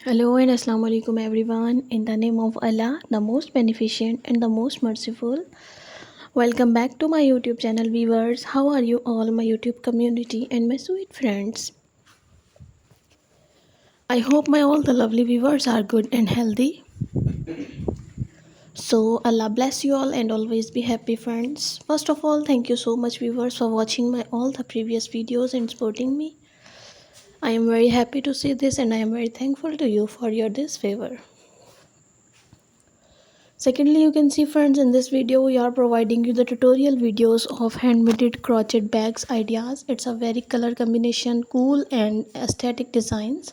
Hello and Assalamu alaikum everyone. In the name of Allah, the most beneficent and the most merciful. Welcome back to my YouTube channel viewers. How are you all, my YouTube community and my sweet friends? I hope my all the lovely viewers are good and healthy. So Allah bless you all and always be happy friends. First of all, thank you so much viewers for watching my all the previous videos and supporting me. I am very happy to see this and I am very thankful to you for your this favor. Secondly, you can see friends, in this video we are providing you the tutorial videos of handmade crochet bags ideas. It's a very color combination, cool and aesthetic designs.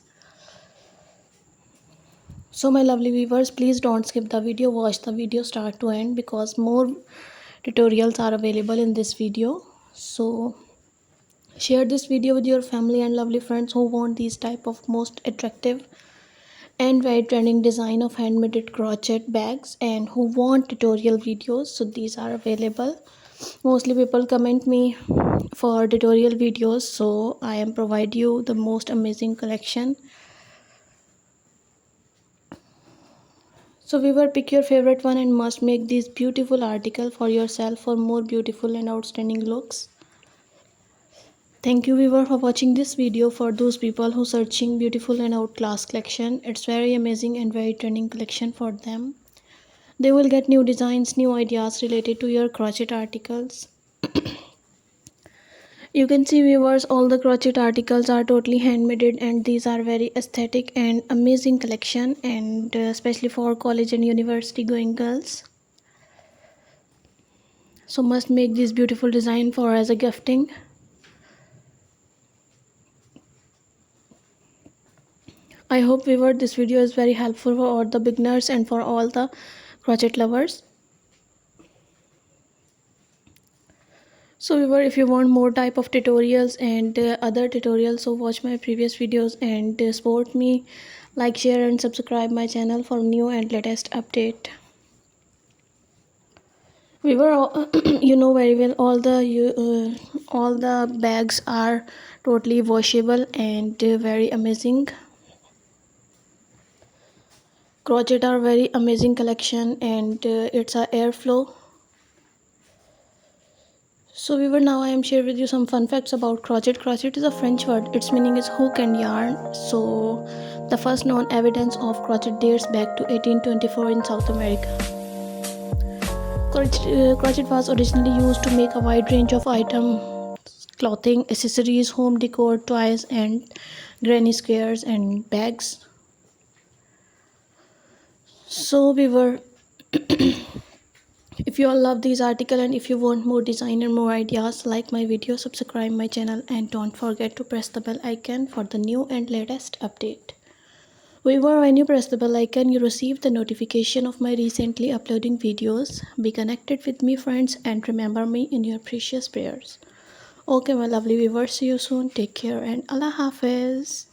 So my lovely viewers, please don't skip the video, watch the video start to end because more tutorials are available in this video. So share this video with your family and lovely friends who want these type of most attractive and very trending design of handmade crochet bags and who want tutorial videos. So these are available. Mostly people comment me for tutorial videos, so I am provide you the most amazing collection. So viewer, pick your favorite one and must make this beautiful article for yourself for more beautiful and outstanding looks. Thank you viewer for watching this video. For those people who searching beautiful and outclass collection, it's very amazing and very trending collection for them. They will get new designs, new ideas related to your crochet articles. You can see viewers, all the crochet articles are totally handmade and these are very aesthetic and amazing collection, and especially for college and university going girls. So must make this beautiful design for as a gifting. I hope viewer this video is very helpful for all the beginners and for all the crochet lovers. So viewer, if you want more type of tutorials and other tutorials, so watch my previous videos and support me, like, share and subscribe my channel for new and latest update. Viewer, you know very well all the bags are totally washable and very amazing. Crochet are very amazing collection and it's a airflow. So viewer, now I am share with you some fun facts about crochet. Crochet is a French word. Its meaning is hook and yarn. So the first known evidence of crochet dates back to 1824 in South America. Crochet was originally used to make a wide range of items: clothing, accessories, home decor, toys, and granny squares and bags. So viewer, if you all love this article and if you want more design and more ideas, like my video, subscribe my channel and don't forget to press the bell icon for the new and latest update. Viewer, when you press the bell icon, you receive the notification of my recently uploading videos. Be connected with me friends and remember me in your precious prayers. Okay my lovely viewers, see you soon. Take care and Allah Hafiz.